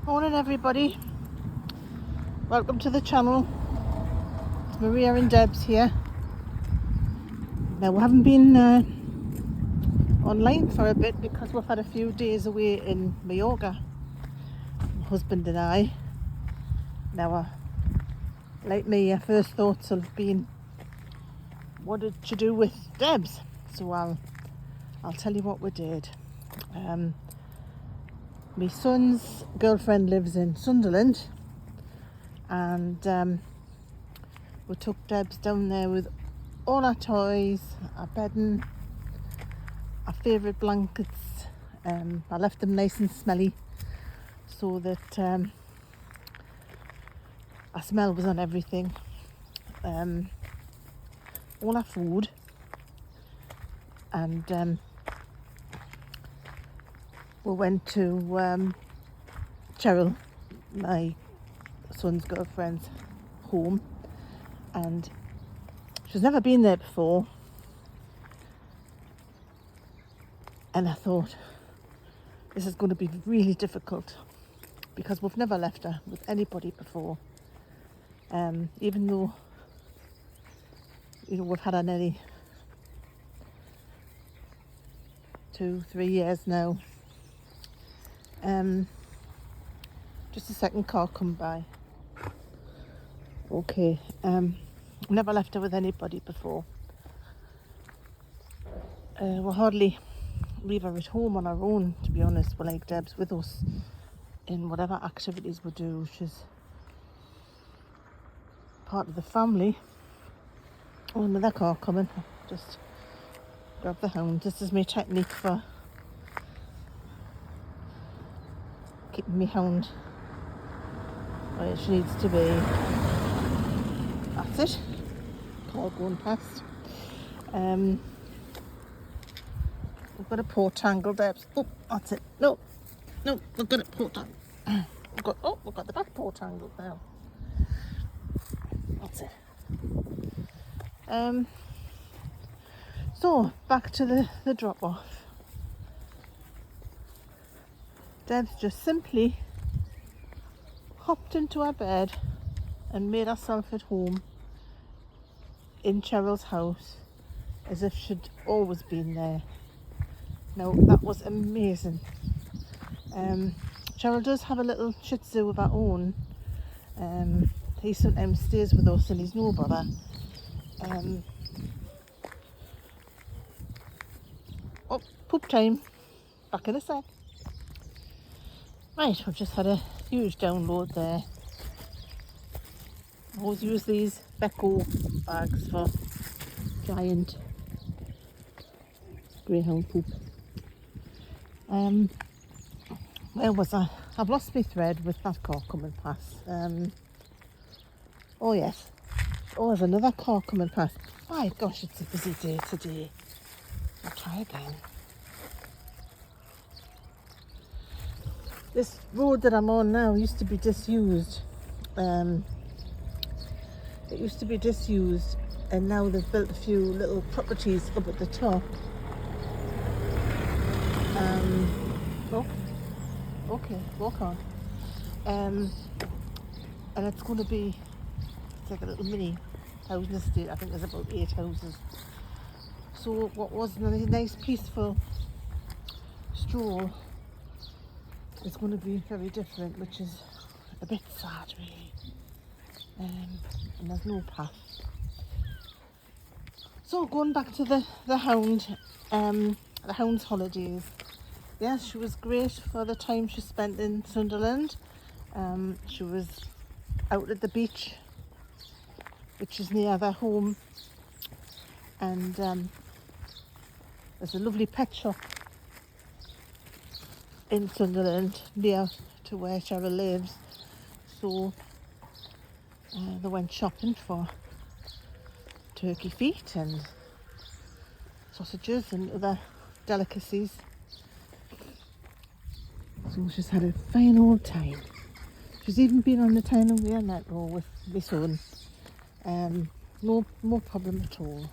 Morning everybody, welcome to the channel. It's Maria and Debs here. Now we haven't been online for a bit because we've had a few days away in Majorca, my husband and I. Now like me, first thoughts have been, what did you do with Debs? So I'll tell you what we did. My son's girlfriend lives in Sunderland, and we took Debs down there with all our toys, our bedding, our favourite blankets. I left them nice and smelly so that our smell was on everything. All our food, and we went to Cheryl, my son's girlfriend's home, and she's never been there before, and I thought this is going to be really difficult because we've never left her with anybody before, even though we've had her nearly 2-3 years now. Just a second, car come by. Okay, never left her with anybody before. We'll hardly leave her at home on our own, to be honest. We like Debs with us in whatever activities we do. She's part of the family. Oh, another car coming. Just grab the Hound. This is my technique for keeping me Hound where she needs to be. That's it. Car going past. We've got a port tangle, Debs. Oh, that's it. No, we've got a port tangle. We've got the back port tangle now. That's it. So back to the drop off. Debs just simply hopped into her bed and made herself at home in Cheryl's house as if she'd always been there. Now that was amazing. Cheryl does have a little Shih Tzu of her own. He sometimes stays with us and he's no bother. Oh, poop time. Back in a sec. Right, we've just had a huge download there. I always use these Becco bags for giant greyhound poop. Where was I? I've lost my thread with that car coming past. Oh yes. Oh, there's another car coming past. My gosh, it's a busy day today. I'll try again. This road that I'm on now used to be disused. It used to be disused, and now they've built a few little properties up at the top. Oh, okay, walk on. And it's going to be, it's like a little mini housing estate. I think there's about 8 houses. So what was a nice peaceful stroll is going to be very different, which is a bit sad really. And there's no path. So going back to the Hound, the Hound's holidays. Yes, she was great for the time she spent in Sunderland. She was out at the beach, which is near their home, and there's a lovely pet shop in Sunderland near to where Cheryl lives. So they went shopping for turkey feet and sausages and other delicacies. So she's had a fine old time. She's even been on the Tyne and Wear metro with my son. No problem at all.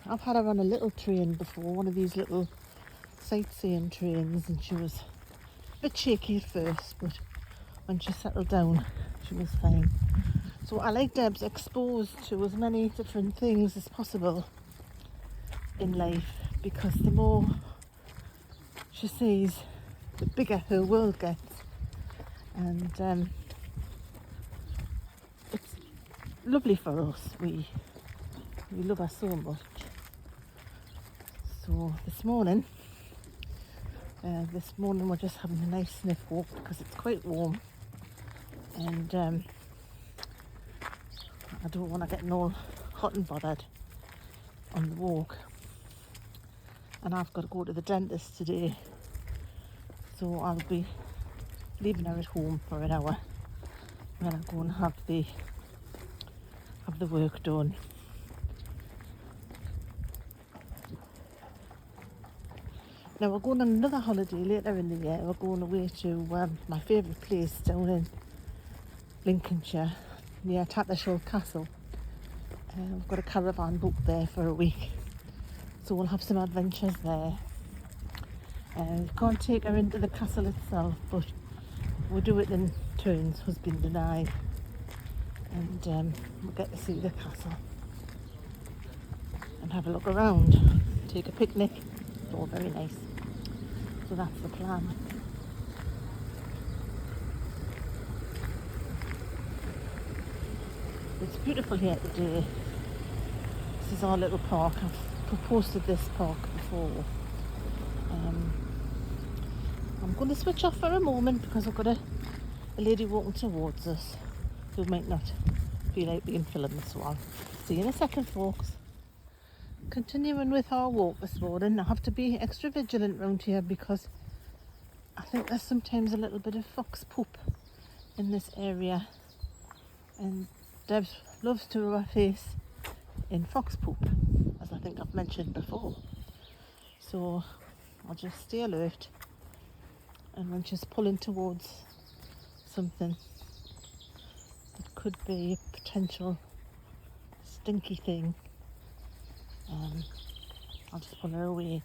I've had her on a little train before, one of these little sightseeing trains, and she was bit shaky at first, but when she settled down, she was fine. So I like Deb's exposed to as many different things as possible in life, because the more she sees, the bigger her world gets. And it's lovely for us. We love her so much. So this morning we're just having a nice sniff walk because it's quite warm, and I don't want to get all hot and bothered on the walk. And I've got to go to the dentist today, so I'll be leaving her at home for an hour, and then I'll go and have the work done. Now we're going on another holiday later in the year. We're going away to my favourite place down in Lincolnshire, near Tattershall Castle. We've got a caravan booked there for a week, so we'll have some adventures there. Can't take her into the castle itself, but we'll do it in turns, husband and I, and we'll get to see the castle and have a look around, take a picnic. It's all very nice. So that's the plan. It's beautiful here today. This is our little park. I've posted this park before. I'm going to switch off for a moment because I've got a lady walking towards us who might not feel like being filmed, so I'll see you in a second, folks. Continuing with our walk this morning, I have to be extra vigilant around here because I think there's sometimes a little bit of fox poop in this area, and Deb loves to rub her face in fox poop, as I think I've mentioned before. So I'll just stay alert, and when she's pulling towards something that could be a potential stinky thing, I'll just pull her away.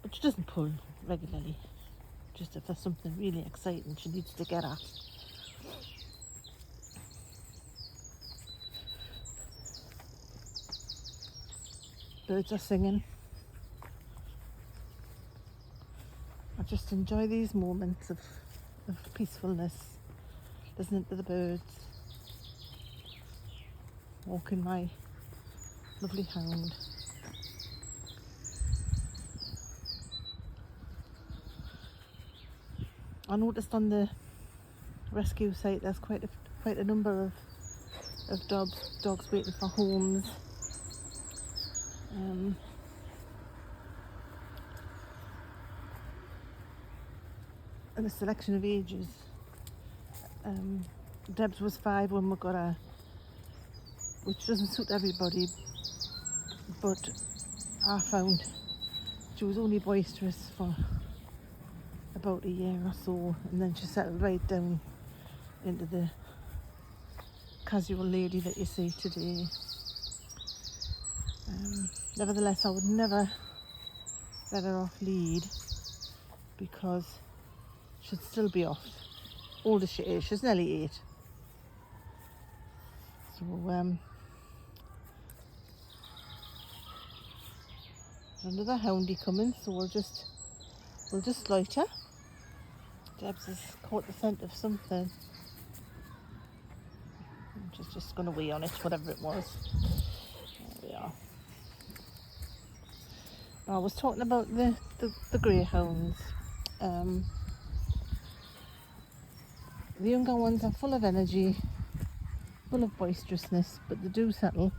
But she doesn't pull regularly, just if there's something really exciting she needs to get at. Birds are singing. I just enjoy these moments of peacefulness, listening to the birds, walking my lovely Hound. I noticed on the rescue site there's quite a number of dogs waiting for homes. And a selection of ages. Deb's was 5 when we got her, which doesn't suit everybody, but I found she was only boisterous for about a year or so, and then she settled right down into the casual lady that you see today. Nevertheless, I would never let her off lead because she'd still be off. Old as she is, she's nearly 8. So another houndie coming, so we'll just loiter. Debs has caught the scent of something. She's just going to wee on it, whatever it was. There we are. I was talking about the greyhounds. The younger ones are full of energy, full of boisterousness, but they do settle.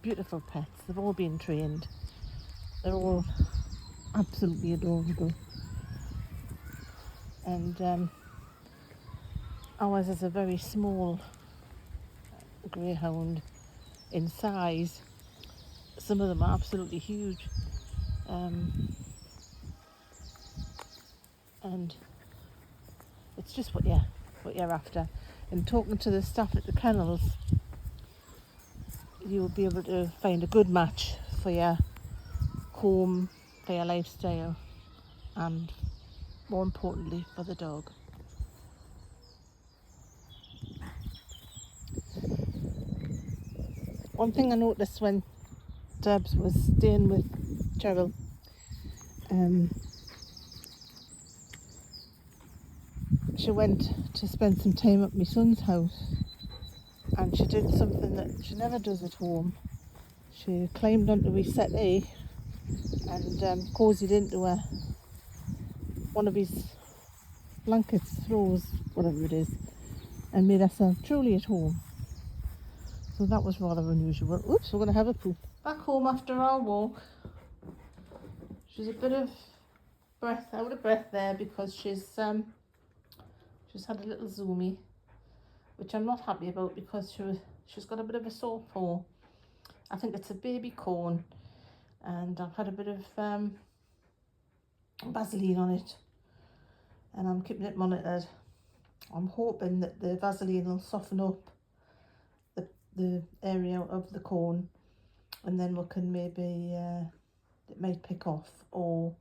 Beautiful pets. They've all been trained. They're all absolutely adorable. And ours is a very small greyhound in size. Some of them are absolutely huge. And it's just what you're after. And talking to the staff at the kennels, you'll be able to find a good match for your home, for your lifestyle, and more importantly for the dog. One thing I noticed when Debs was staying with Gerald, she went to spend some time at my son's house, and she did something that she never does at home. She climbed onto his settee and cozied into one of his blankets, throws, whatever it is, and made herself truly at home. So that was rather unusual. Oops, we're going to have a poo. Back home after our walk. She's a bit of out of breath there because she's had a little zoomy, which I'm not happy about because she's got a bit of a sore paw. I think it's a baby corn, and I've had a bit of Vaseline on it, and I'm keeping it monitored. I'm hoping that the Vaseline will soften up the area of the corn, and then we can maybe it might pick off, or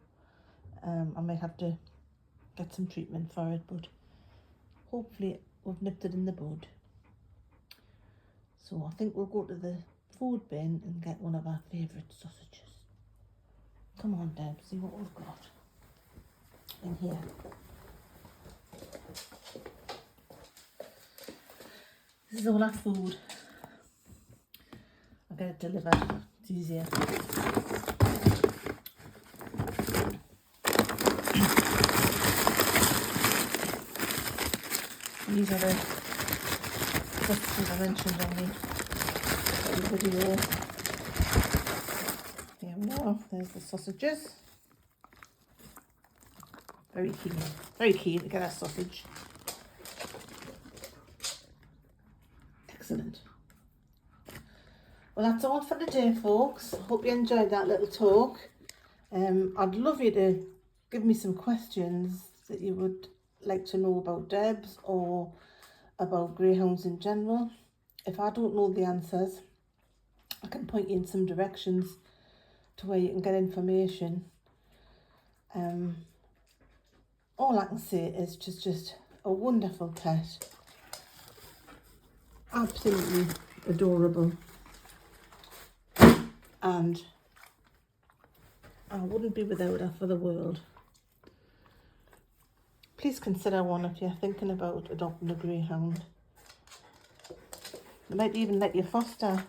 I may have to get some treatment for it, but hopefully we've nipped it in the bud. So I think we'll go to the food bin and get one of our favourite sausages. Come on, Deb, see what we've got in here. This is all our food. I'll get it delivered, it's easier. These are the sausages I mentioned on the video. Here we are, there's the sausages. Very keen to get our sausage. Excellent. Well, that's all for today, folks. Hope you enjoyed that little talk. I'd love you to give me some questions that you would like to know about Debs or about greyhounds in general. If I don't know the answers, I can point you in some directions to where you can get information. All I can say is just a wonderful pet. Absolutely adorable. And I wouldn't be without her for the world. Please consider one if you're thinking about adopting a greyhound. They might even let you foster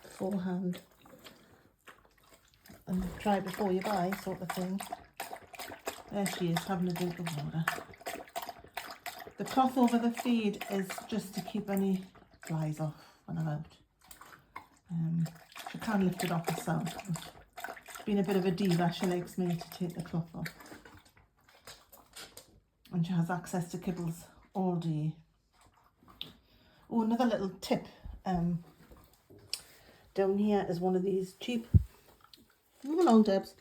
beforehand and try before you buy, sort of thing. There she is, having a drink of water. The cloth over the feed is just to keep any flies off when I'm out. She can't lift it off herself. Being a bit of a diva, she likes me to take the cloth off. And she has access to kibbles all day. Oh, another little tip. Down here is one of these cheap, come along Debs,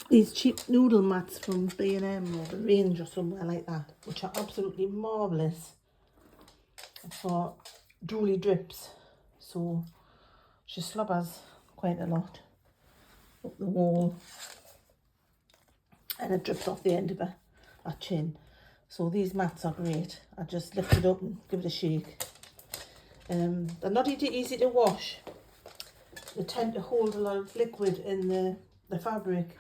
these cheap noodle mats from B&M or the Range or somewhere like that, which are absolutely marvellous for drooly drips. So she slobbers quite a lot up the wall and it drips off the end of her chin. So these mats are great. I just lift it up and give it a shake. They're not easy to wash. They tend to hold a lot of liquid in the fabric,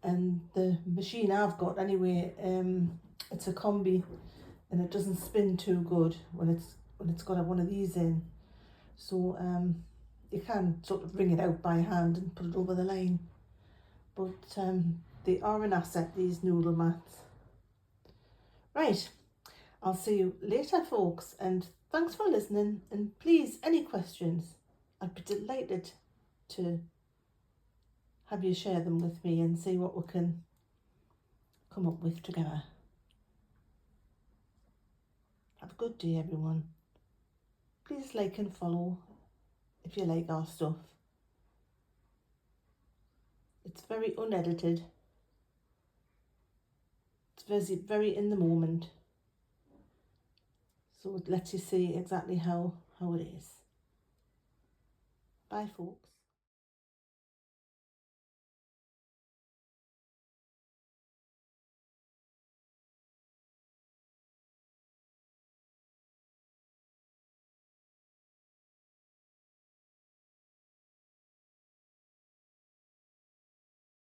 and the machine I've got anyway, it's a combi and it doesn't spin too good when it's got one of these in. So you can sort of wring it out by hand and put it over the line, but they are an asset, these noodle mats. Right, I'll see you later, folks, and thanks for listening, and please, any questions, I'd be delighted to have you share them with me and see what we can come up with together. Have a good day, everyone. Please like and follow if you like our stuff. It's very unedited. It's very in the moment. So it lets you see exactly how it is. Bye, folks.